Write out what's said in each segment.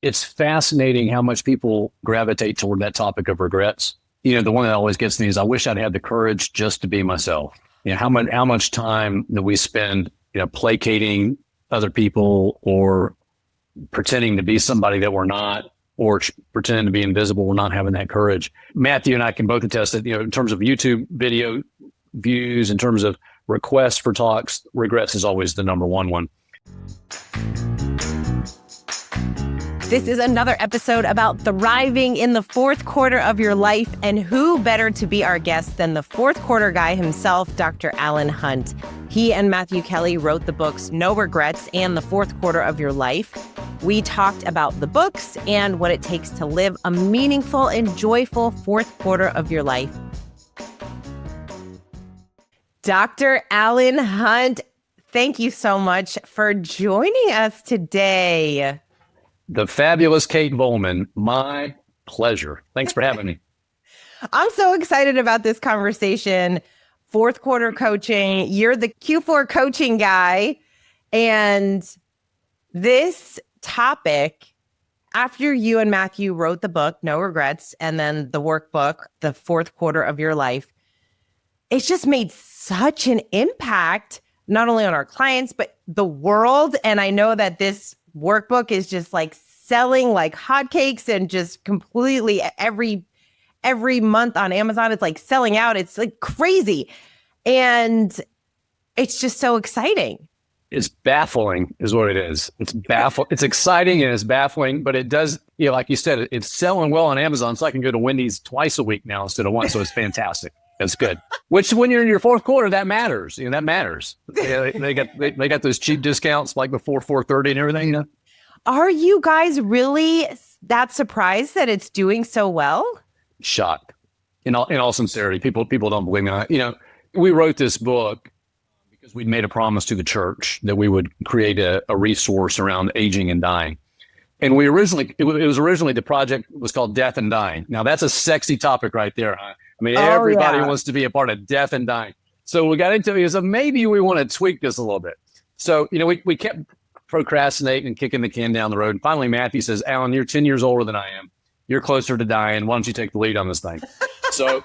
It's fascinating how much people gravitate toward that topic of regrets. The one that always gets me is I wish I'd had the courage just to be myself. How much time that we spend, placating other people or pretending to be somebody that we're not, or pretending to be invisible. We're not having that courage. Matthew and I can both attest that, in terms of YouTube video views, in terms of requests for talks, regrets is always the number one. This is another episode about thriving in the fourth quarter of your life, and who better to be our guest than the fourth quarter guy himself, Dr. Alan Hunt. He and Matthew Kelly wrote the books No Regrets and The Fourth Quarter of Your Life. We talked about the books and what it takes to live a meaningful and joyful fourth quarter of your life. Dr. Alan Hunt, thank you so much for joining us today. The fabulous Kate Volman, my pleasure. Thanks for having me. I'm so excited about this conversation. Fourth quarter coaching, you're the Q4 coaching guy. And this topic, after you and Matthew wrote the book, No Regrets, and then the workbook, The Fourth Quarter of Your Life, it's just made such an impact, not only on our clients, but the world. And I know that this workbook is just like selling like hotcakes, and just completely every month on Amazon, it's like selling out. It's like crazy. And it's just so exciting. It's baffling is what it is. It's baffling. It's exciting and it's baffling, but it does, like you said, it's selling well on Amazon. So I can go to Wendy's twice a week now instead of once. So it's fantastic. That's good. Which, when you're in your fourth quarter, that matters. That matters. They got those cheap discounts like before 4:30 and everything. Are you guys really that surprised that it's doing so well? Shocked. In all sincerity, people don't believe me. We wrote this book because we'd made a promise to the church that we would create a resource around aging and dying. And it was originally the project was called Death and Dying. Now that's a sexy topic right there, huh? I mean, everybody wants to be a part of death and dying. So we got into it. So maybe we want to tweak this a little bit. So, we kept procrastinating and kicking the can down the road. And finally, Matthew says, Alan, you're 10 years older than I am. You're closer to dying. Why don't you take the lead on this thing? So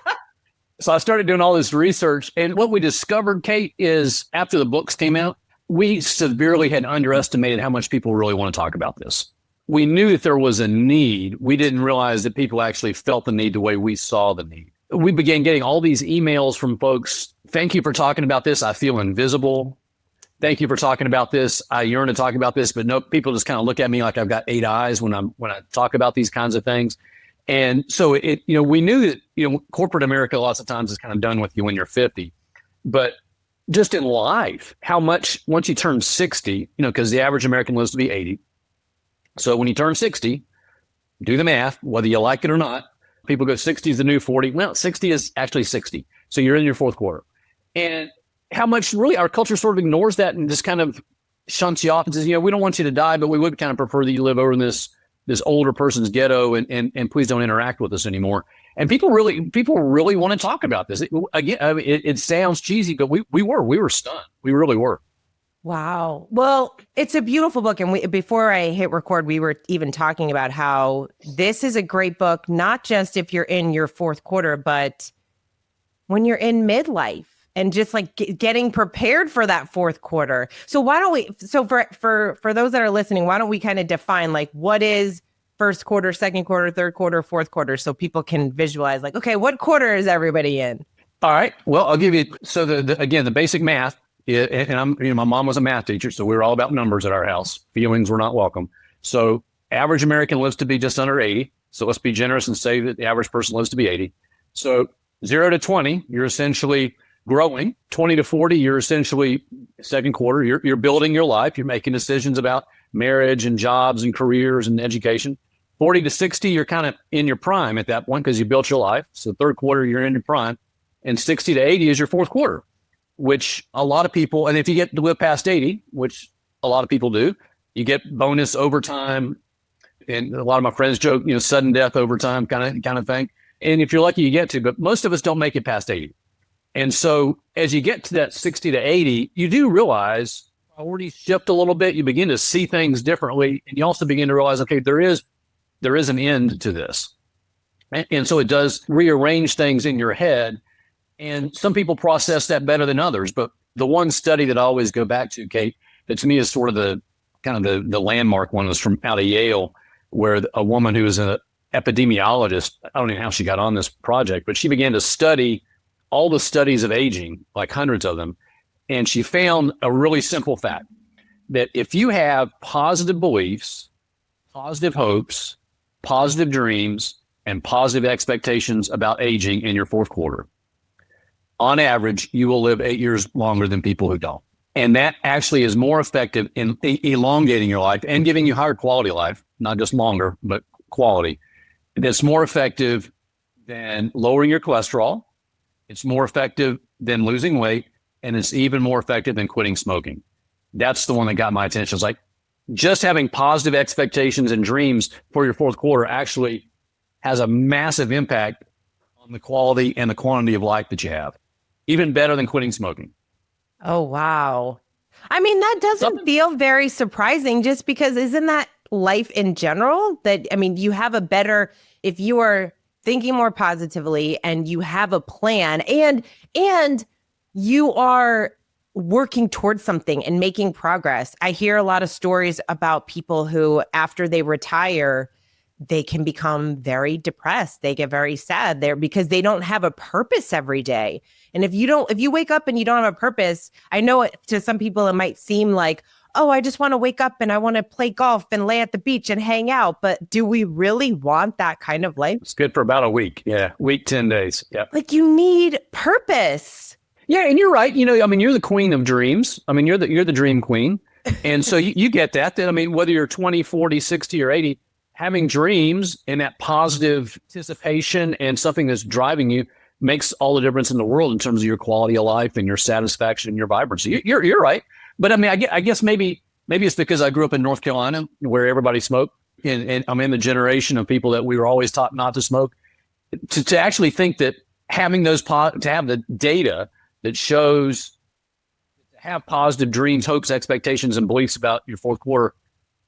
I started doing all this research. And what we discovered, Kate, is after the books came out, we severely had underestimated how much people really want to talk about this. We knew that there was a need. We didn't realize that people actually felt the need the way we saw the need. We began getting all these emails from folks. Thank you for talking about this. I feel invisible. Thank you for talking about this. I yearn to talk about this, but no, people just kind of look at me like I've got 8 eyes when I talk about these kinds of things. And so we knew that, corporate America lots of times is kind of done with you when you're 50, but just in life, how much once you turn 60, because the average American lives to be 80. So when you turn 60, do the math, whether you like it or not. People go 60 is the new 40. Well, 60 is actually 60. So you're in your fourth quarter. And how much really our culture sort of ignores that and just kind of shunts you off and says, we don't want you to die, but we would kind of prefer that you live over in this older person's ghetto and please don't interact with us anymore. And people really want to talk about this. It sounds cheesy, but we were stunned. We really were. Wow. Well, it's a beautiful book. And before I hit record, we were even talking about how this is a great book, not just if you're in your fourth quarter, but when you're in midlife and just like getting prepared for that fourth quarter. So why don't we, for those that are listening, why don't we kind of define like what is first quarter, second quarter, third quarter, fourth quarter, so people can visualize like, okay, what quarter is everybody in? All right. Well, I'll give you, so the basic math. Yeah, and my mom was a math teacher, so we were all about numbers at our house. Feelings were not welcome. So average American lives to be just under 80. So let's be generous and say that the average person lives to be 80. So 0 to 20, you're essentially growing. 20 to 40, you're essentially second quarter. You're building your life. You're making decisions about marriage and jobs and careers and education. 40 to 60, you're kind of in your prime at that point because you built your life. So third quarter, you're in your prime. And 60 to 80 is your fourth quarter, which a lot of people, and if you get to live past 80, which a lot of people do, you get bonus overtime. And a lot of my friends joke, sudden death overtime kind of thing. And if you're lucky, you get to, but most of us don't make it past 80. And so as you get to that 60 to 80, you do realize priorities shift a little bit. You begin to see things differently, and you also begin to realize, okay, there is an end to this, and so it does rearrange things in your head. And some people process that better than others. But the one study that I always go back to, Kate, that to me is sort of the kind of the landmark one, was from out of Yale, where a woman who was an epidemiologist, I don't know how she got on this project, but she began to study all the studies of aging, like hundreds of them. And she found a really simple fact, that if you have positive beliefs, positive hopes, positive dreams, and positive expectations about aging in your fourth quarter, on average, you will live 8 years longer than people who don't. And that actually is more effective in elongating your life and giving you higher quality life, not just longer, but quality. That's more effective than lowering your cholesterol. It's more effective than losing weight. And it's even more effective than quitting smoking. That's the one that got my attention. It's like just having positive expectations and dreams for your fourth quarter actually has a massive impact on the quality and the quantity of life that you have. Even better than quitting smoking. Oh, wow. I mean, that doesn't feel very surprising, just because isn't that life in general? That, I mean, you have a better, if you are thinking more positively and you have a plan and you are working towards something and making progress. I hear a lot of stories about people who, after they retire, they can become very depressed. They get very sad there because they don't have a purpose every day. And if you wake up and you don't have a purpose, I know to some people it might seem like, oh, I just want to wake up and I want to play golf and lay at the beach and hang out. But do we really want that kind of life? It's good for about a week. Yeah. Week, 10 days. Yeah. Like, you need purpose. Yeah. And you're right. I mean, you're the queen of dreams. I mean, you're the dream queen. And so you get that. I mean, whether you're 20, 40, 60, or 80, having dreams and that positive anticipation and something that's driving you makes all the difference in the world in terms of your quality of life and your satisfaction and your vibrancy. You're right. But I mean, I guess maybe it's because I grew up in North Carolina where everybody smoked, and I'm in the generation of people that we were always taught not to smoke. To actually think that having to have the data that shows to have positive dreams, hopes, expectations, and beliefs about your fourth quarter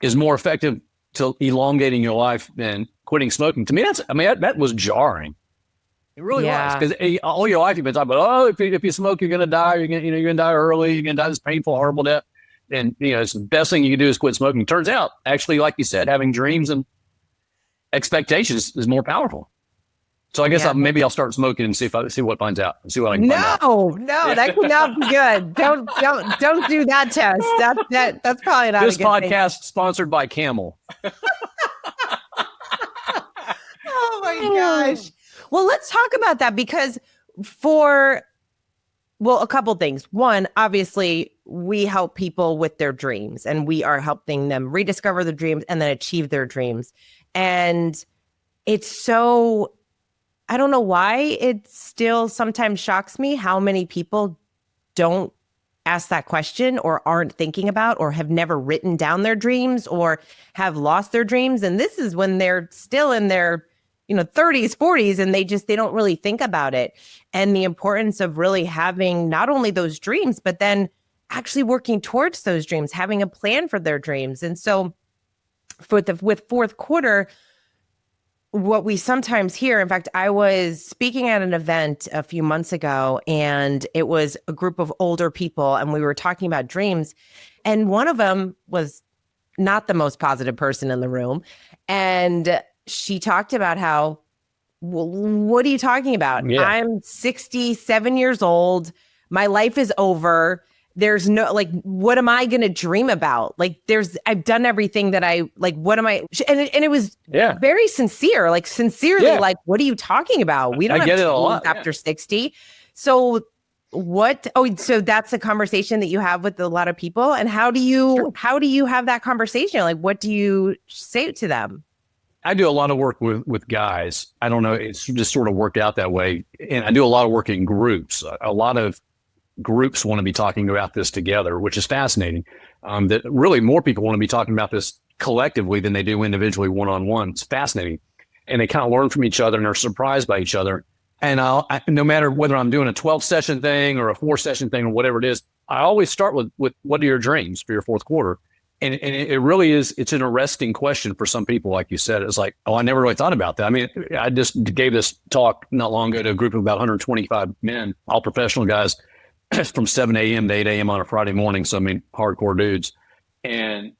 is more effective to elongating your life than quitting smoking. To me, that was jarring. It really was, because all your life you've been talking about, oh, if you smoke, you're going to die. You're going to die early. You're going to die this painful, horrible death. And it's the best thing you can do is quit smoking. Turns out, actually, like you said, having dreams and expectations is more powerful. So I guess maybe I'll start smoking and see what finds out. See what I can find out. No, that cannot be good. Don't do that test. That's probably not. This a good podcast thing. Sponsored by Camel. Oh my gosh. Well, let's talk about that, because a couple things. One, obviously, we help people with their dreams, and we are helping them rediscover their dreams and then achieve their dreams. And it's so, I don't know why it still sometimes shocks me how many people don't ask that question, or aren't thinking about, or have never written down their dreams, or have lost their dreams. And this is when they're still in their 30s, 40s, and they don't really think about it. And the importance of really having not only those dreams, but then actually working towards those dreams, having a plan for their dreams. And so with fourth quarter, what we sometimes hear, in fact, I was speaking at an event a few months ago, and it was a group of older people, and we were talking about dreams. And one of them was not the most positive person in the room. And she talked about how, well, what are you talking about? Yeah. I'm 67 years old. My life is over. There's no, what am I going to dream about? I've done everything that what am I? And it was very sincere, sincerely, what are you talking about? We don't have dreams after 60. So so that's a conversation that you have with a lot of people. And how do you have that conversation? What do you say to them? I do a lot of work with guys. I don't know. It's just sort of worked out that way. And I do a lot of work in groups. A lot of groups want to be talking about this together, which is fascinating. That really more people want to be talking about this collectively than they do individually, one-on-one. It's fascinating. And they kind of learn from each other and are surprised by each other. And no matter whether I'm doing a 12-session thing or a 4-session thing or whatever it is, I always start with what are your dreams for your fourth quarter? And it really is, it's an arresting question for some people, like you said. It's like, oh, I never really thought about that. I mean, I just gave this talk not long ago to a group of about 125 men, all professional guys from 7 a.m. to 8 a.m. on a Friday morning. So, I mean, hardcore dudes. And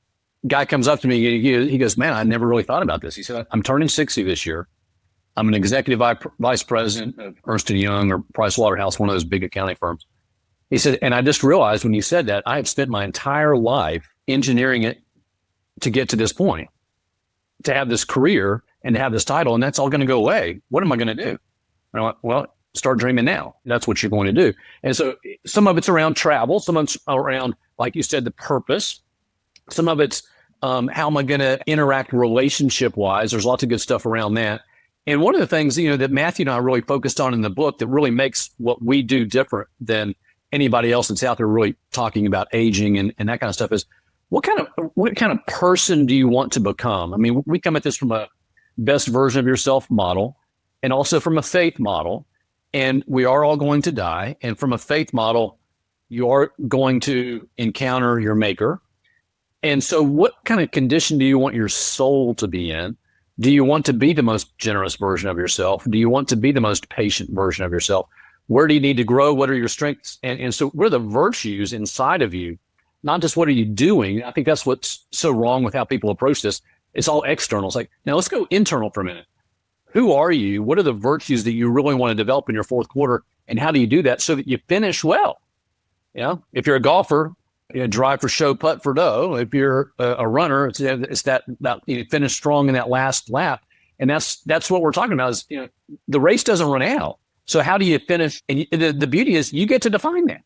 guy comes up to me, he goes, man, I never really thought about this. He said, I'm turning 60 this year. I'm an executive vice president of Ernst & Young or Pricewaterhouse, one of those big accounting firms. He said, and I just realized when you said that, I have spent my entire life engineering it to get to this point, to have this career and to have this title, and that's all going to go away. What am I going to do? And I went, well, start dreaming now. That's what you're going to do. And so some of it's around travel. Some of it's around, like you said, the purpose. Some of it's how am I going to interact relationship-wise? There's lots of good stuff around that. And one of the things, that Matthew and I really focused on in the book that really makes what we do different than anybody else that's out there really talking about aging and that kind of stuff is what kind of person do you want to become? I mean, we come at this from a best version of yourself model and also from a faith model. And we are all going to die. And from a faith model, you are going to encounter your maker. And so what kind of condition do you want your soul to be in? Do you want to be the most generous version of yourself? Do you want to be the most patient version of yourself? Where do you need to grow? What are your strengths? And so what are the virtues inside of you? Not just what are you doing? I think that's what's so wrong with how people approach this. It's all external. It's like, now let's go internal for a minute. Who are you? What are the virtues that you really want to develop in your fourth quarter? And how do you do that so that you finish well? If you're a golfer, drive for show, putt for dough. If you're a runner, it's that you finish strong in that last lap. And that's what we're talking about is, the race doesn't run out. So how do you finish? And the beauty is you get to define that,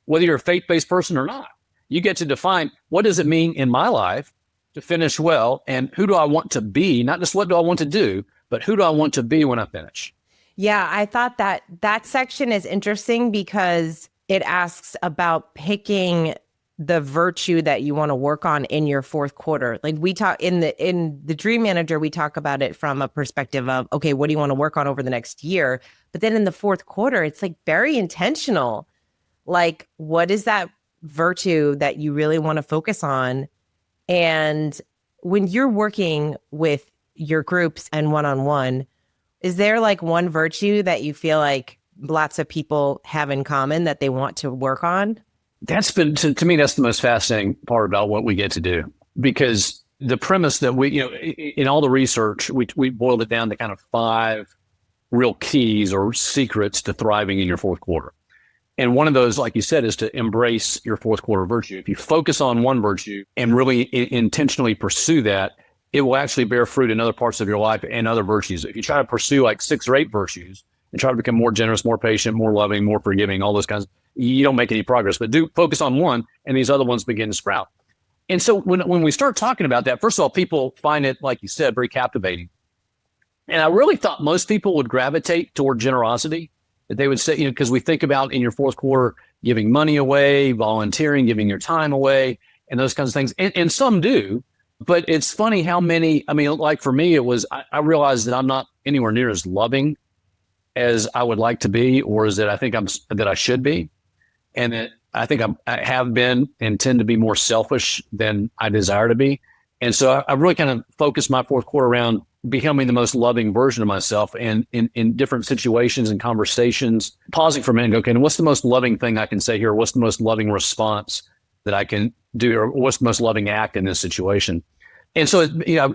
whether you're a faith-based person or not. You get to define what does it mean in my life to finish well, and who do I want to be? Not just what do I want to do, but who do I want to be when I finish? Yeah, I thought that section is interesting because it asks about picking the virtue that you want to work on in your fourth quarter. Like we talk in the Dream Manager, we talk about it from a perspective of, okay, what do you want to work on over the next year? But then in the fourth quarter, it's like very intentional. Like, what is that virtue that you really want to focus on? And when you're working with your groups and one-on-one, is there like one virtue that you feel like lots of people have in common that they want to work on? That's been, to me, that's the most fascinating part about what we get to do, because the premise that we, in all the research, we boiled it down to kind of 5 real keys or secrets to thriving in your fourth quarter. And one of those, like you said, is to embrace your fourth quarter virtue. If you focus on one virtue and really intentionally pursue that, it will actually bear fruit in other parts of your life and other virtues. If you try to pursue like 6 or 8 virtues and try to become more generous, more patient, more loving, more forgiving, all those kinds, you don't make any progress. But do focus on one, and these other ones begin to sprout. And so when we start talking about that, first of all, people find it, like you said, very captivating. And I really thought most people would gravitate toward generosity, that they would say, because we think about in your fourth quarter, giving money away, volunteering, giving your time away, and those kinds of things. And some do, but it's funny how many, like for me, it was, I realized that I'm not anywhere near as loving as I would like to be, or as that I think that I should be. And that I think I have been and tend to be more selfish than I desire to be. And so I really kind of focused my fourth quarter around becoming the most loving version of myself, and in different situations and conversations, pausing for a minute and go, okay, and what's the most loving thing I can say here? What's the most loving response that I can do? Or what's the most loving act in this situation? And so,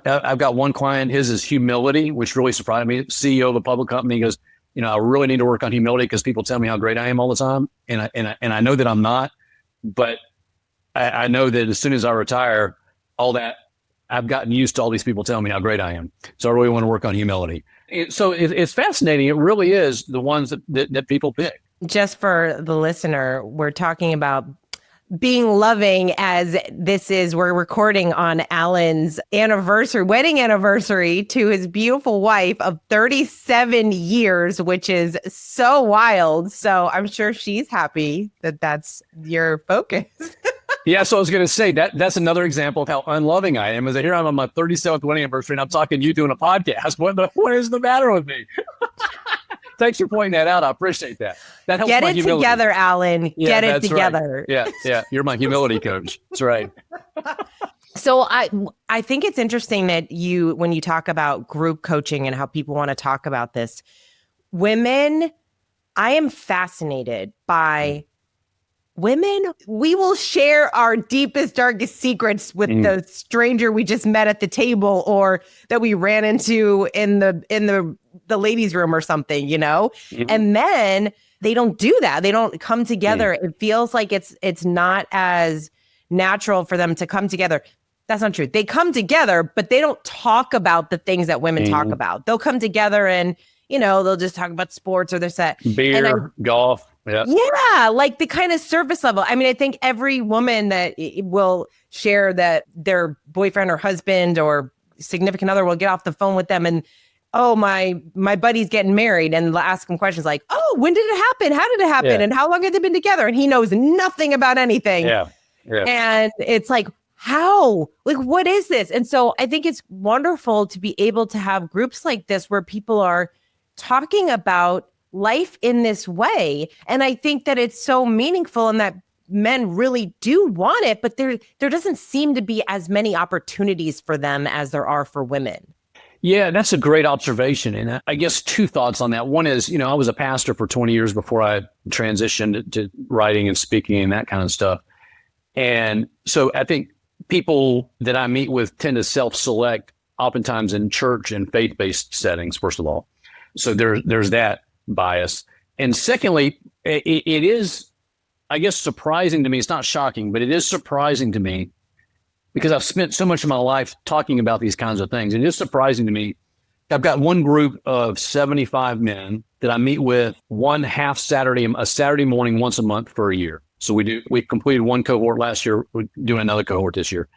I've got one client, his is humility, which really surprised me. CEO of a public company, he goes, I really need to work on humility because people tell me how great I am all the time. And I know that I'm not, but I know that as soon as I retire, all that, I've gotten used to all these people telling me how great I am. So I really want to work on humility. So it's fascinating. It really is the ones that people pick. Just for the listener, we're talking about being loving, as we're recording on Alan's wedding anniversary to his beautiful wife of 37 years, which is so wild. So I'm sure she's happy that that's your focus. Yeah, so I was going to say that's another example of how unloving I am. Is that here I'm on my 37th wedding anniversary and I'm talking to you doing a podcast. What is the matter with me? Thanks for pointing that out. I appreciate that. That helps Get my it humility. together, Alan. Yeah, Get it that's right. together. Yeah. You're my humility coach. That's right. So I think it's interesting that when you talk about group coaching and how people want to talk about this, women, I am fascinated by women. We will share our deepest, darkest secrets with the stranger we just met at the table or that we ran into in the ladies' room or something, And men, they don't do that. They don't come together. It feels like it's not as natural for them to come together. That's not true. They come together, but they don't talk about the things that women talk about. They'll come together and, they'll just talk about sports or their set. Beer, golf. Yeah, like the kind of surface level. I mean, I think every woman that will share that their boyfriend or husband or significant other will get off the phone with them and, oh, my buddy's getting married, and they'll ask him questions like, oh, when did it happen? How did it happen? Yeah. And how long have they been together? And he knows nothing about anything. Yeah. And it's like, how? Like, what is this? And so I think it's wonderful to be able to have groups like this where people are talking about life in this way. And I think that it's so meaningful and that men really do want it, but there doesn't seem to be as many opportunities for them as there are for women. Yeah, that's a great observation. And I guess two thoughts on that. One is, I was a pastor for 20 years before I transitioned to writing and speaking and that kind of stuff. And so I think people that I meet with tend to self-select oftentimes in church and faith-based settings, first of all. So there's that bias. And secondly, it is, I guess, surprising to me. It's not shocking, but it is surprising to me because I've spent so much of my life talking about these kinds of things. It is surprising to me. I've got one group of 75 men that I meet with a Saturday morning once a month for a year. So we completed one cohort last year. We're doing another cohort this year.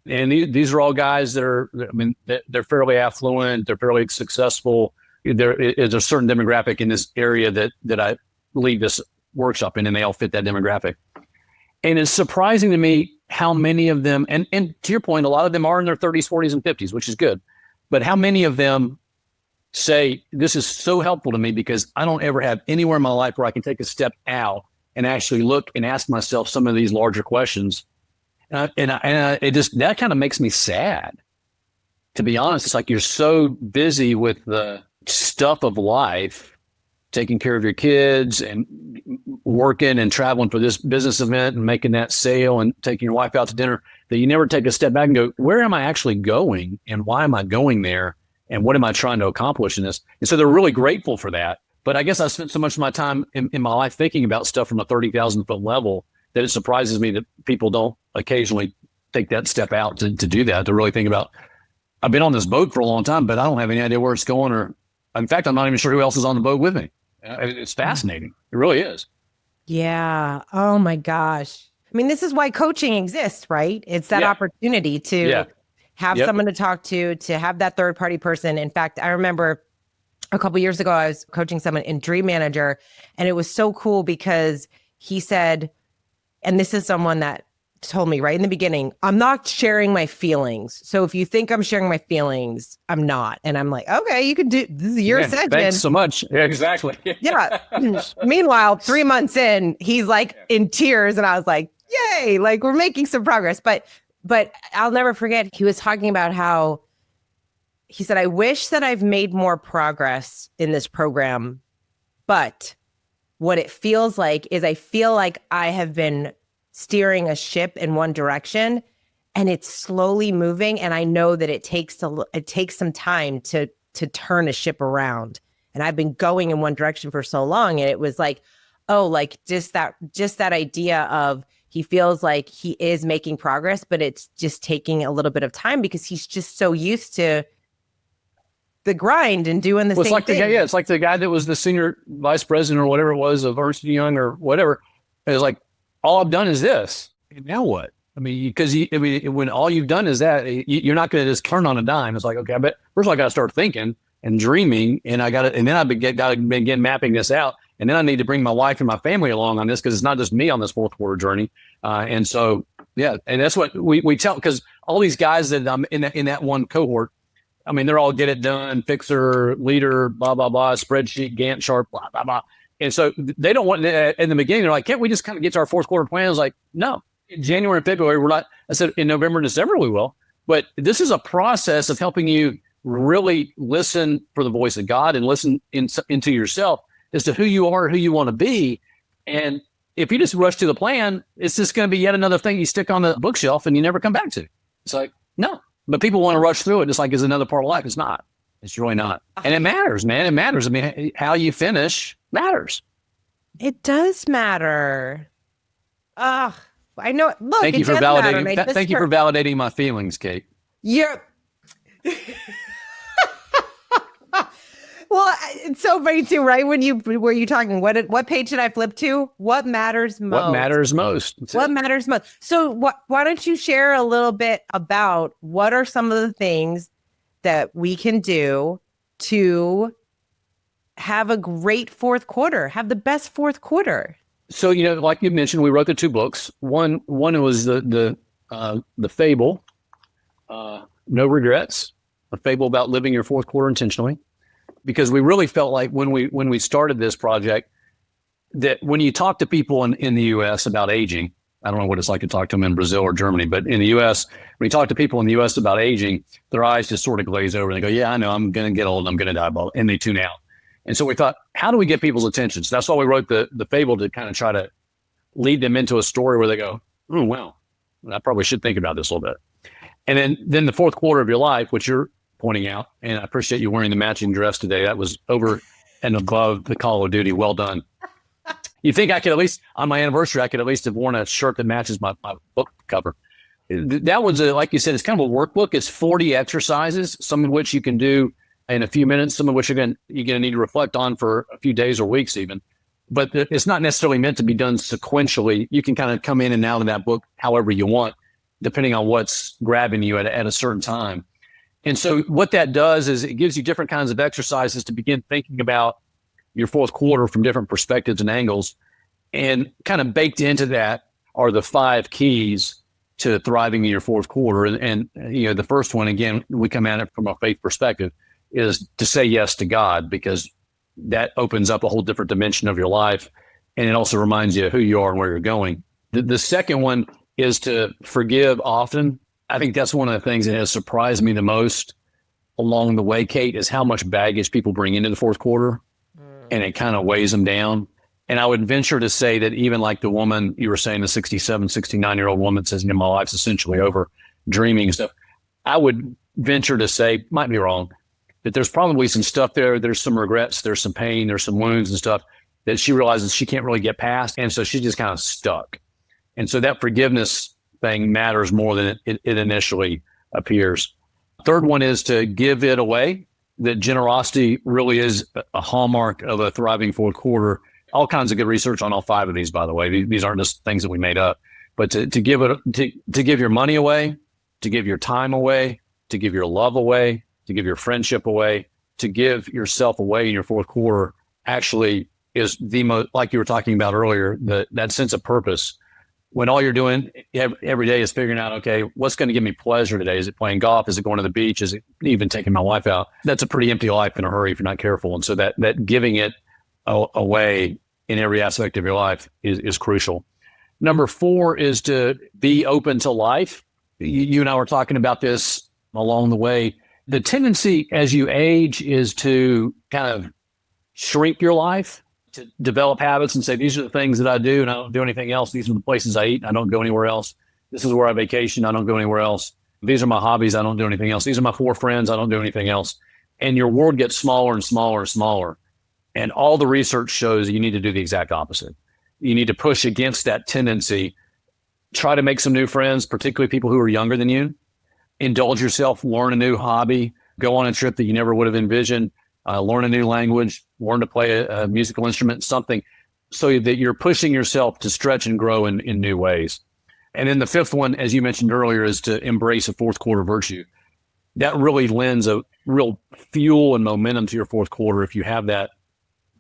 And these are all guys that they're fairly affluent. They're fairly successful. There is a certain demographic in this area that I lead this workshop in, and they all fit that demographic. And it's surprising to me how many of them, and to your point, a lot of them are in their 30s, 40s, and 50s, which is good. But how many of them say, this is so helpful to me because I don't ever have anywhere in my life where I can take a step out and actually look and ask myself some of these larger questions. It just, that kind of makes me sad, to be honest. It's like you're so busy with the stuff of life, taking care of your kids and working and traveling for this business event and making that sale and taking your wife out to dinner, that you never take a step back and go, where am I actually going and why am I going there? And what am I trying to accomplish in this? And so they're really grateful for that. But I guess I spent so much of my time in my life thinking about stuff from a 30,000 foot level that it surprises me that people don't occasionally take that step out to do that, to really think about, I've been on this boat for a long time, but I don't have any idea where it's going. Or in fact, I'm not even sure who else is on the boat with me. It's fascinating. It really is. Yeah. Oh my gosh. I mean, this is why coaching exists, right? It's that opportunity to have someone to talk to have that third party person. In fact, I remember a couple of years ago, I was coaching someone in Dream Manager, and it was so cool because he said, and this is someone that told me right in the beginning, I'm not sharing my feelings. So if you think I'm sharing my feelings, I'm not. And I'm like, okay, you can do, this is your session. Thanks so much. Yeah, exactly. Yeah. Meanwhile, 3 months in, he's like in tears. And I was like, yay, like we're making some progress. But I'll never forget, he was talking about how he said, I wish that I've made more progress in this program, but what it feels like is I feel like I have been steering a ship in one direction and it's slowly moving. And I know that it takes some time to turn a ship around. And I've been going in one direction for so long. And it was like, oh, like just that idea of he feels like he is making progress, but it's just taking a little bit of time because he's just so used to the grind and doing the same thing. It's like the guy that was the senior vice president or whatever it was of Ernst & Young or whatever. It's like, all I've done is this. And now what? I mean, because when all you've done is that, you're not going to just turn on a dime. It's like, okay, but first of all, I got to start thinking and dreaming, and then I've begin mapping this out, and then I need to bring my wife and my family along on this because it's not just me on this fourth quarter journey. And so, yeah, and that's what we tell, because all these guys that I'm in that one cohort, I mean, they're all get it done, fixer, leader, blah, blah, blah, spreadsheet, Gantt chart, blah, blah, blah. And so they don't want, in the beginning, they're like, can't we just kind of get to our fourth quarter plan? I was like, no, in January and February, we're not. I said, in November and December, we will. But this is a process of helping you really listen for the voice of God and listen into yourself as to who you are, who you want to be. And if you just rush to the plan, it's just going to be yet another thing you stick on the bookshelf and you never come back to. It's like, no. But people want to rush through it just like it's another part of life. It's not. It's really not. And it matters, man. It matters. I mean, how you finish matters. It does matter. I know. Look, thank you for validating. Thank you for validating my feelings, Kate. You're. Well, it's so funny too, right? When you were you talking, what page did I flip to? What matters most? What matters most? What matters most? So, why don't you share a little bit about what are some of the things that we can do to have a great fourth quarter, have the best fourth quarter? So, like you mentioned, we wrote the 2 books. One was the fable, No Regrets, a fable about living your fourth quarter intentionally. Because we really felt like when we started this project, that when you talk to people in the U.S. about aging, I don't know what it's like to talk to them in Brazil or Germany, but in the U.S., when you talk to people in the U.S. about aging, their eyes just sort of glaze over and they go, yeah, I know, I'm going to get old, I'm going to die, and they tune out. And so we thought, how do we get people's attention? So that's why we wrote the fable, to kind of try to lead them into a story where they go, oh, wow, I probably should think about this a little bit. And then the fourth quarter of your life, which you're pointing out, and I appreciate you wearing the matching dress today. That was over and above the Call of Duty. Well done. You think I could at least, on my anniversary, I could at least have worn a shirt that matches my book cover. That was, like you said, it's kind of a workbook. It's 40 exercises, some of which you can do in a few minutes, some of which you're going to need to reflect on for a few days or weeks even. But it's not necessarily meant to be done sequentially. You can kind of come in and out of that book however you want, depending on what's grabbing you at a certain time. And so what that does is it gives you different kinds of exercises to begin thinking about your fourth quarter from different perspectives and angles. And kind of baked into that are the 5 keys to thriving in your fourth quarter. And the first one, again, we come at it from a faith perspective, is to say yes to God, because that opens up a whole different dimension of your life. And it also reminds you of who you are and where you're going. The second one is to forgive often. I think that's one of the things that has surprised me the most along the way, Kate, is how much baggage people bring into the fourth quarter, and it kind of weighs them down. And I would venture to say that even like the woman you were saying, the 67, 69-year-old woman says, my life's essentially over, dreaming and stuff. I would venture to say, might be wrong, that there's probably some stuff there. There's some regrets, there's some pain, there's some wounds and stuff that she realizes she can't really get past. And so she's just kind of stuck. And so that forgiveness thing matters more than it initially appears. Third one is to give it away. That generosity really is a hallmark of a thriving fourth quarter. All kinds of good research on all 5 of these, by the way. These aren't just things that we made up. But to give your money away, to give your time away, to give your love away, to give your friendship away, to give yourself away in your fourth quarter actually is the most, like you were talking about earlier, that sense of purpose. When all you're doing every day is figuring out, okay, what's going to give me pleasure today? Is it playing golf? Is it going to the beach? Is it even taking my wife out? That's a pretty empty life in a hurry if you're not careful. And so that giving it away in every aspect of your life is crucial. Number 4 is to be open to life. You and I were talking about this along the way. The tendency as you age is to kind of shrink your life, to develop habits and say, these are the things that I do and I don't do anything else. These are the places I eat. I don't go anywhere else. This is where I vacation. I don't go anywhere else. These are my hobbies. I don't do anything else. These are my 4 friends. I don't do anything else. And your world gets smaller and smaller and smaller. And all the research shows you need to do the exact opposite. You need to push against that tendency. Try to make some new friends, particularly people who are younger than you. Indulge yourself, learn a new hobby, go on a trip that you never would have envisioned. Learn a new language, learn to play a musical instrument, something, so that you're pushing yourself to stretch and grow in new ways. And then the 5th one, as you mentioned earlier, is to embrace a fourth quarter virtue. That really lends a real fuel and momentum to your fourth quarter if you have that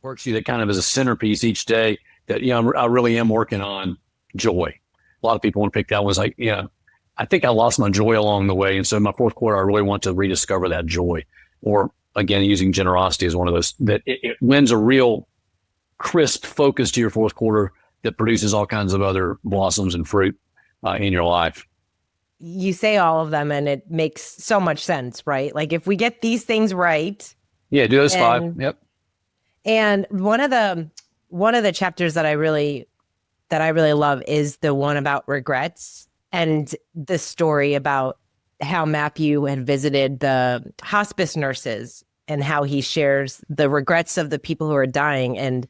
virtue that kind of is a centerpiece each day that, I really am working on joy. A lot of people want to pick that one. It's like, I think I lost my joy along the way. And so in my fourth quarter, I really want to rediscover that joy. Or again, using generosity as one of those, that it lends a real crisp focus to your fourth quarter that produces all kinds of other blossoms and fruit in your life. You say all of them and it makes so much sense, right? Like if we get these things right. Yeah, do those five. Yep. And one of the chapters that I really love is the one about regrets, and the story about how Matthew had visited the hospice nurses and how he shares the regrets of the people who are dying. And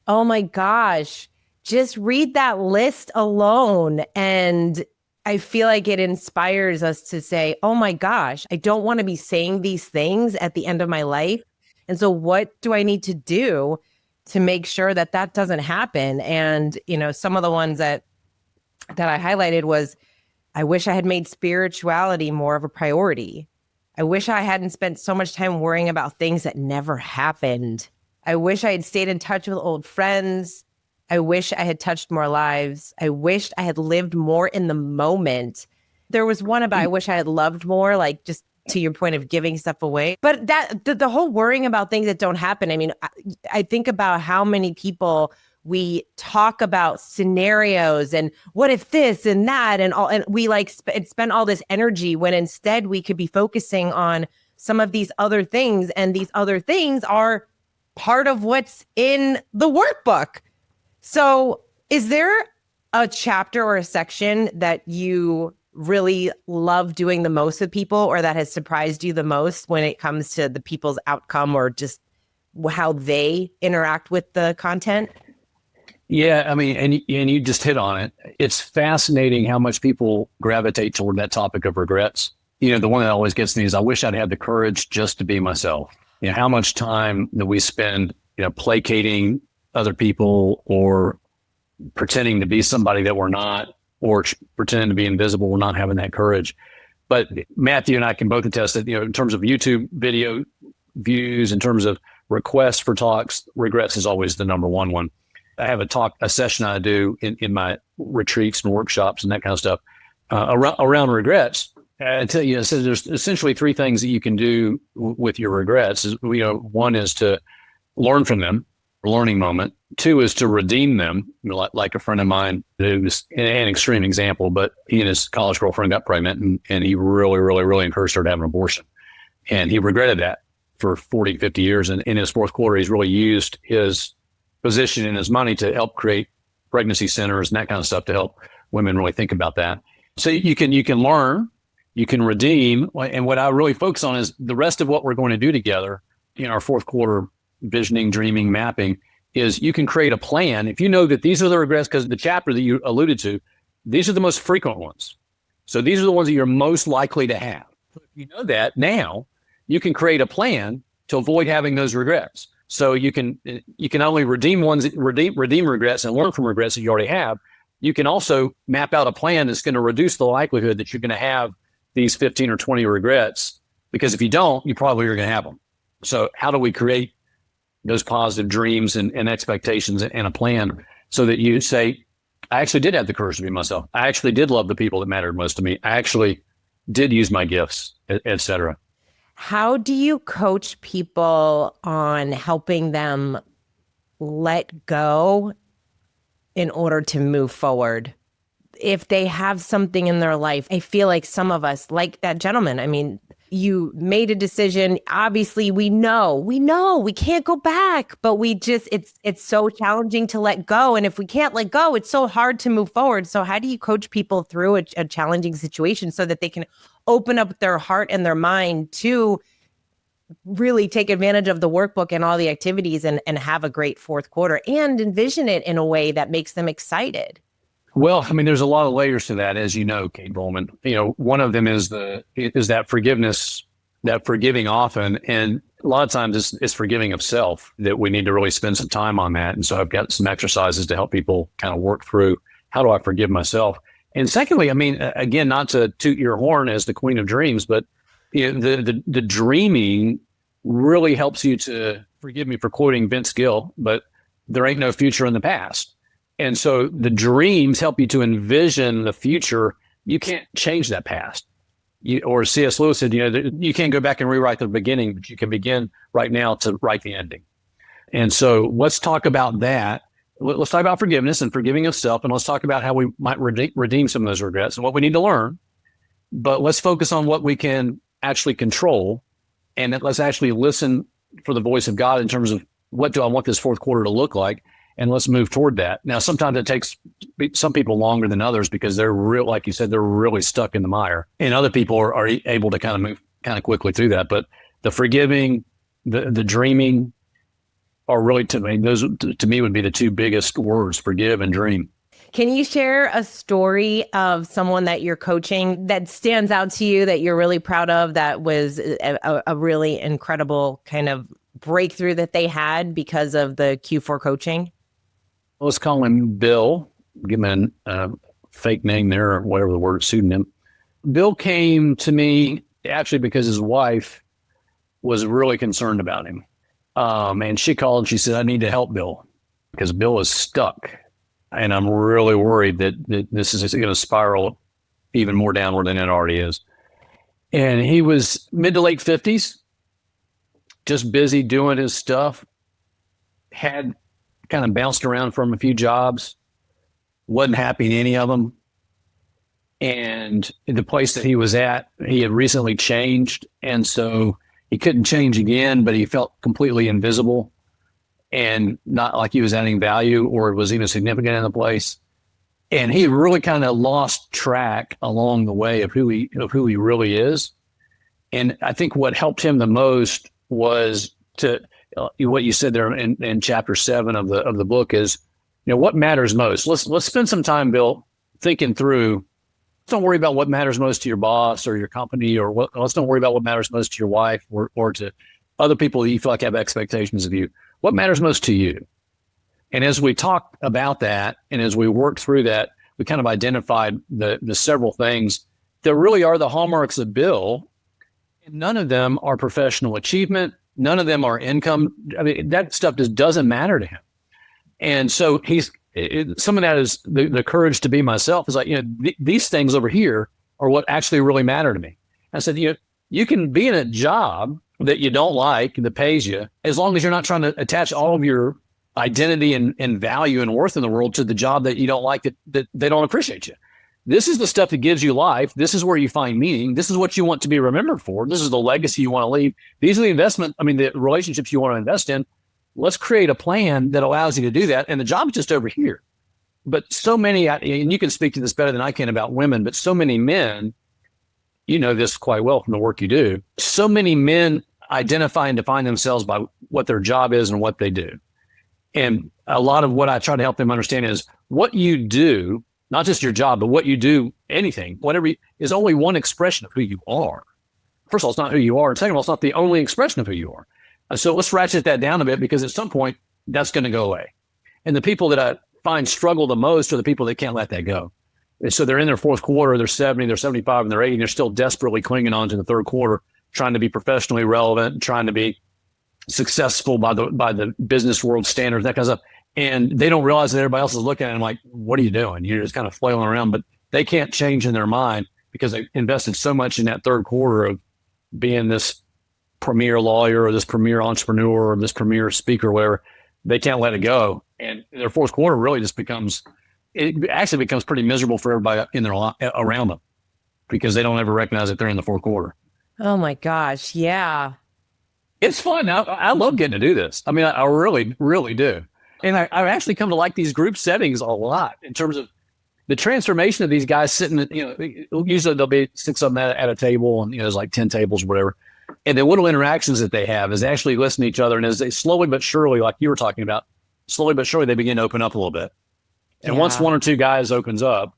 oh my gosh, just read that list alone. And I feel like it inspires us to say, oh my gosh, I don't want to be saying these things at the end of my life. And so what do I need to do to make sure that that doesn't happen? And, some of the ones that I highlighted was, I wish I had made spirituality more of a priority. I wish I hadn't spent so much time worrying about things that never happened. I wish I had stayed in touch with old friends. I wish I had touched more lives. I wished I had lived more in the moment. There was one about I wish I had loved more, like just to your point of giving stuff away. But that the whole worrying about things that don't happen. I mean, I think about how many people we talk about scenarios and what if this and that and all, and we spend all this energy when instead we could be focusing on some of these other things. And these other things are part of what's in the workbook. So is there a chapter or a section that you really love doing the most with people, or that has surprised you the most when it comes to the people's outcome or just how they interact with the content? Yeah, I mean, and you just hit on it. It's fascinating how much people gravitate toward that topic of regrets. The one that always gets me is I wish I'd had the courage just to be myself. How much time that we spend, placating other people or pretending to be somebody that we're not, or pretending to be invisible. We're not having that courage. But Matthew and I can both attest that, in terms of YouTube video views, in terms of requests for talks, regrets is always the number one. I have a session I do in my retreats and workshops and that kind of stuff around regrets. I tell you, so there's essentially three things that you can do with your regrets. One is to learn from them, a learning moment. Two is to redeem them, like a friend of mine who's an extreme example, but he and his college girlfriend got pregnant and he really, really, really encouraged her to have an abortion. And he regretted that for 40, 50 years. And in his fourth quarter, he's really used his position and his money to help create pregnancy centers and that kind of stuff to help women really think about that. So you can learn, you can redeem. And what I really focus on is the rest of what we're going to do together in our fourth quarter visioning, dreaming, mapping is you can create a plan. If you know that these are the regrets, because the chapter that you alluded to, these are the most frequent ones. So these are the ones that you're most likely to have. So if you know that now, you can create a plan to avoid having those regrets. So you can not only redeem regrets and learn from regrets that you already have, you can also map out a plan that's going to reduce the likelihood that you're going to have these 15 or 20 regrets, because if you don't, you probably are going to have them. So how do we create those positive dreams and expectations and a plan so that you say, I actually did have the courage to be myself. I actually did love the people that mattered most to me. I actually did use my gifts, et cetera. How do you coach people on helping them let go in order to move forward? If they have something in their life, I feel like some of us, like that gentleman, I mean, you made a decision. Obviously, we know we can't go back, but it's so challenging to let go. And if we can't let go, it's so hard to move forward. So how do you coach people through a challenging situation so that they can open up their heart and their mind to really take advantage of the workbook and all the activities and have a great fourth quarter and envision it in a way that makes them excited? Well, I mean, there's a lot of layers to that, as you know, Kate Volman. One of them is that forgiveness, that forgiving often, and a lot of times it's forgiving of self that we need to really spend some time on that. And so I've got some exercises to help people kind of work through how do I forgive myself. And secondly, I mean, again, not to toot your horn as the queen of dreams, but the dreaming really helps you to, forgive me for quoting Vince Gill, but there ain't no future in the past. And so the dreams help you to envision the future you can't change that past. Or C.S. Lewis said, you can't go back and rewrite the beginning, but you can begin right now to write the ending. And so let's talk about that. Let's talk about forgiveness and forgiving of self, and let's talk about how we might redeem some of those regrets and what we need to learn. But let's focus on what we can actually control, and let's actually listen for the voice of God in terms of what do I want this fourth quarter to look like, and let's move toward that. Now, sometimes it takes some people longer than others because they're real, like you said, they're really stuck in the mire, and other people are able to kind of move kind of quickly through that. But the forgiving, the dreaming, are really, to me, those to me would be the two biggest words: forgive and dream. Can you share a story of someone that you're coaching that stands out to you that you're really proud of, that was a really incredible kind of breakthrough that they had because of the Q4 coaching? Let's call him Bill. Give him a fake name there, or whatever the word, pseudonym. Bill came to me actually because his wife was really concerned about him. And she called and she said, I need to help Bill because Bill is stuck. And I'm really worried that this is going to spiral even more downward than it already is. And he was mid to late 50s, just busy doing his stuff, had kind of bounced around from a few jobs, wasn't happy in any of them. And the place that he was at, he had recently changed. And so he couldn't change again, but he felt completely invisible and not like he was adding value or was even significant in the place. And he really kind of lost track along the way of who he really is. And I think what helped him the most was to what you said there in chapter 7 of the book is, what matters most. Let's spend some time, Bill, thinking through. Don't worry about what matters most to your boss or your company, or let's don't worry about what matters most to your wife or to other people that you feel like have expectations of you. What matters most to you? And as we talked about that, and as we worked through that, we kind of identified the several things that really are the hallmarks of Bill. And none of them are professional achievement. None of them are income. I mean, that stuff just doesn't matter to him. And so some of that is the courage to be myself is like, these things over here are what actually really matter to me. I said, you can be in a job that you don't like, that pays you, as long as you're not trying to attach all of your identity and value and worth in the world to the job that you don't like, that they don't appreciate you. This is the stuff that gives you life. This is where you find meaning. This is what you want to be remembered for. This is the legacy you want to leave. These are the relationships you want to invest in. Let's create a plan that allows you to do that. And the job is just over here. But so many, and you can speak to this better than I can about women, but so many men, you know this quite well from the work you do, so many men identify and define themselves by what their job is and what they do. And a lot of what I try to help them understand is what you do, not just your job, but what you do, anything, whatever, is only one expression of who you are. First of all, it's not who you are. And second of all, it's not the only expression of who you are. So let's ratchet that down a bit, because at some point that's going to go away. And the people that I find struggle the most are the people that can't let that go. And so they're in their fourth quarter, they're 70, they're 75, and they're 80, and they're still desperately clinging on to the third quarter, trying to be professionally relevant, trying to be successful by the business world standards, that kind of stuff. And they don't realize that everybody else is looking at them like, what are you doing? You're just kind of flailing around, but they can't change in their mind because they invested so much in that third quarter of being this premier lawyer or this premier entrepreneur or this premier speaker or whatever. They can't let it go. And their fourth quarter really just becomes pretty miserable for everybody around them, because they don't ever recognize that they're in the fourth quarter. Oh my gosh. Yeah. It's fun. I love getting to do this. I mean, I really, really do. And I actually come to like these group settings a lot in terms of the transformation of these guys sitting, usually there'll be 6 of them at a table, and, there's like 10 tables or whatever. And the little interactions that they have is actually listen to each other. And as they slowly but surely, like you were talking about, slowly but surely, they begin to open up a little bit. And once 1 or 2 guys opens up,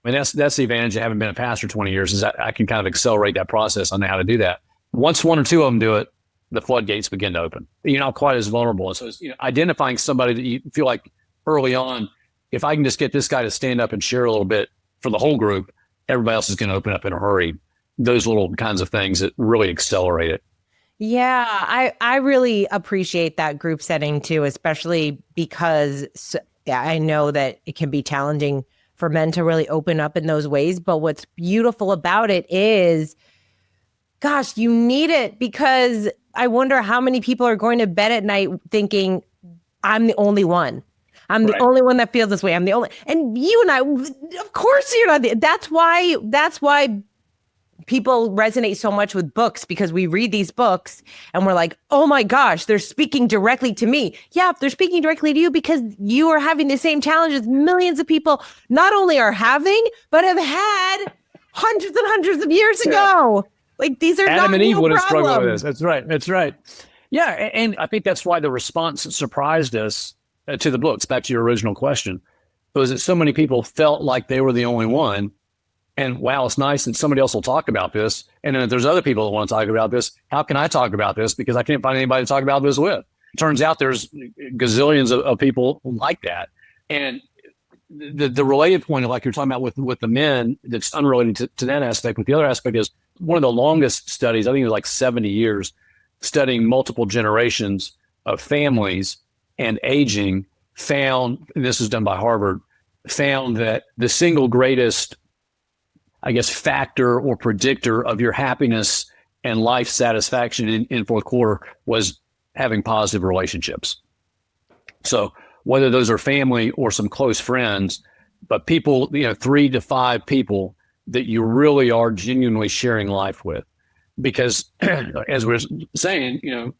I mean, that's the advantage of having been a pastor 20 years, is that I can kind of accelerate that process. I know how to do that. Once 1 or 2 of them do it, the floodgates begin to open. You're not quite as vulnerable. So it's, identifying somebody that you feel like early on, if I can just get this guy to stand up and share a little bit for the whole group, everybody else is going to open up in a hurry. Those little kinds of things that really accelerate it. Yeah, I really appreciate that group setting too, especially because I know that it can be challenging for men to really open up in those ways. But what's beautiful about it is, gosh, you need it, because I wonder how many people are going to bed at night thinking, I'm the only one. I'm the only one that feels this way. I'm the only, and you and I, of course you're not. That's why people resonate so much with books, because we read these books and we're like, oh my gosh, they're speaking directly to me. Yeah, they're speaking directly to you because you are having the same challenges millions of people not only are having, but have had hundreds and hundreds of years ago. Like, these are Adam not and Eve new would have struggled problems. with this. That's right. That's right. Yeah. And I think that's why the response surprised us to the books, back to your original question, was that so many people felt like they were the only one. And wow, it's nice that somebody else will talk about this. And then if there's other people that want to talk about this, how can I talk about this? Because I can't find anybody to talk about this with. Turns out there's gazillions of people like that. And the related point, like you're talking about with the men, that's unrelated to that aspect. But the other aspect is one of the longest studies, I think it was like 70 years, studying multiple generations of families and aging, found, and this is done by Harvard, found that the single greatest, I guess, factor or predictor of your happiness and life satisfaction in fourth quarter was having positive relationships. So whether those are family or some close friends, but people, 3 to 5 people that you really are genuinely sharing life with. Because as we're saying,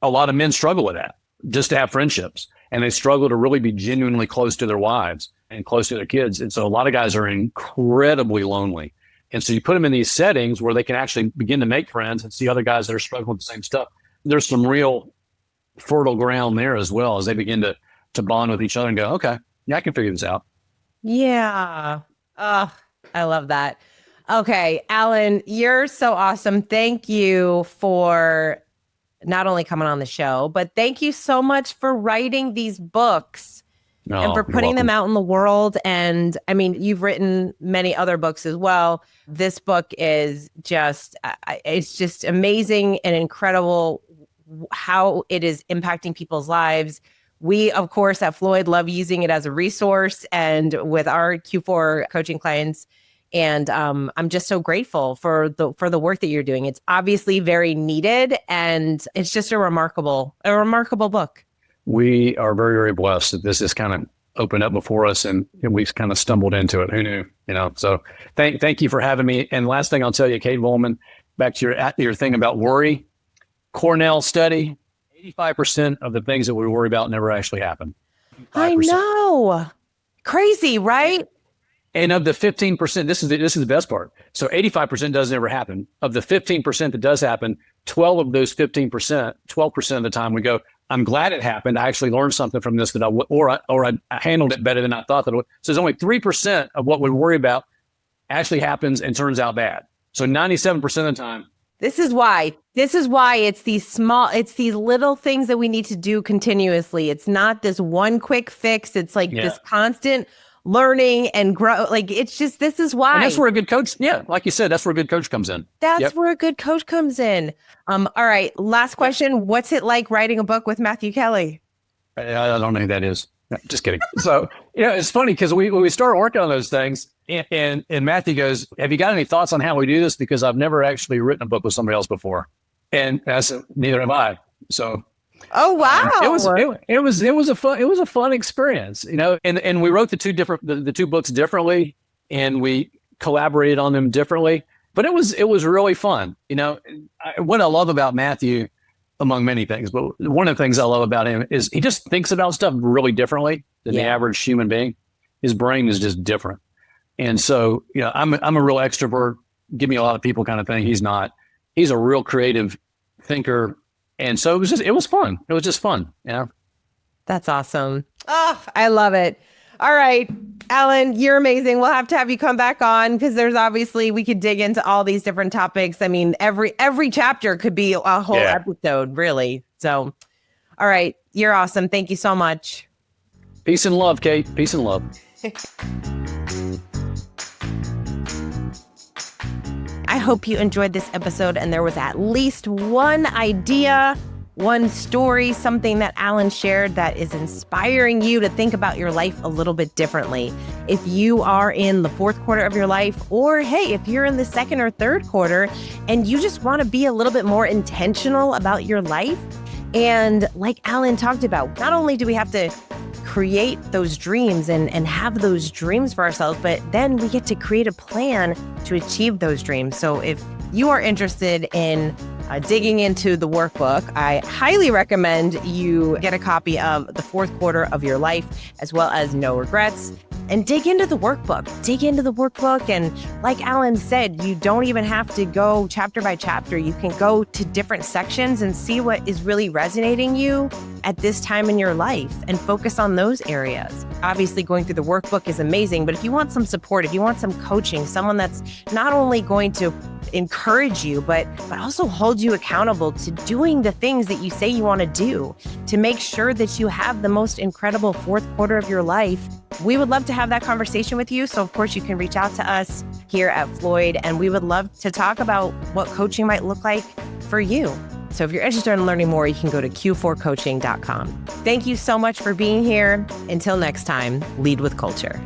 a lot of men struggle with that, just to have friendships. And they struggle to really be genuinely close to their wives and close to their kids. And so a lot of guys are incredibly lonely. And so you put them in these settings where they can actually begin to make friends and see other guys that are struggling with the same stuff. There's some real fertile ground there as well, as they begin to bond with each other and go, okay, yeah, I can figure this out. Yeah. Oh, I love that. Okay, Alan, you're so awesome. Thank you for not only coming on the show, but thank you so much for writing these books and for putting them out in the world. And I mean, you've written many other books as well. This book is just, it's just amazing and incredible how it is impacting people's lives. We, of course, at Floyd love using it as a resource and with our Q4 coaching clients. And I'm just so grateful for the work that you're doing. It's obviously very needed, and it's just a remarkable book. We are very, very blessed that this has kind of opened up before us, and we've kind of stumbled into it. Who knew? So thank you for having me. And last thing I'll tell you, Kate Volman, back to your thing about worry. Cornell study: 85% of the things that we worry about never actually happen. 5%. I know, crazy, right? And of the 15%, this is the best part. So 85% doesn't ever happen. Of the 15% that does happen, 12 of those 12% of the time we go, I'm glad it happened. I actually learned something from this I handled it better than I thought that it would. So there's only 3% of what we worry about actually happens and turns out bad. So 97% of the time. This is why it's these little things that we need to do continuously. It's not this one quick fix. It's like this constant learning and grow. Like, it's just, this is why. And that's where a good coach, like you said, that's where a good coach comes in. That's where a good coach comes in. All right. Last question. What's it like writing a book with Matthew Kelly? I don't know who that is. No, just kidding. So, it's funny because we started working on those things and Matthew goes, have you got any thoughts on how we do this? Because I've never actually written a book with somebody else before. And I said, neither have I. So, oh wow! It was a fun experience, and we wrote the two books differently, and we collaborated on them differently. But it was really fun, What I love about Matthew, among many things, but one of the things I love about him is he just thinks about stuff really differently than the average human being. His brain is just different, and so I'm a real extrovert, give me a lot of people kind of thing. He's not. He's a real creative thinker. And so it was fun. It was just fun. That's awesome. Oh, I love it. All right, Alan, you're amazing. We'll have to have you come back on because there's obviously, we could dig into all these different topics. I mean, every chapter could be a whole episode, really. So, all right, you're awesome. Thank you so much. Peace and love, Kate. Peace and love. I hope you enjoyed this episode and there was at least one idea one story, something that Alan shared that is inspiring you to think about your life a little bit differently. If you are in the fourth quarter of your life, or hey, if you're in the second or third quarter and you just want to be a little bit more intentional about your life. And like Alan talked about, not only do we have to create those dreams and have those dreams for ourselves, but then we get to create a plan to achieve those dreams. So if you are interested in digging into the workbook, I highly recommend you get a copy of The Fourth Quarter of Your Life, as well as No Regrets, and dig into the workbook. And like Alan said, you don't even have to go chapter by chapter. You can go to different sections and see what is really resonating you at this time in your life and focus on those areas. Obviously, going through the workbook is amazing, but if you want some support, if you want some coaching, someone that's not only going to encourage you, but also hold you accountable to doing the things that you say you want to do to make sure that you have the most incredible fourth quarter of your life, we would love to have that conversation with you. So of course you can reach out to us here at Floyd, and we would love to talk about what coaching might look like for you. So if you're interested in learning more, you can go to q4coaching.com. Thank you so much for being here. Until next time, lead with culture.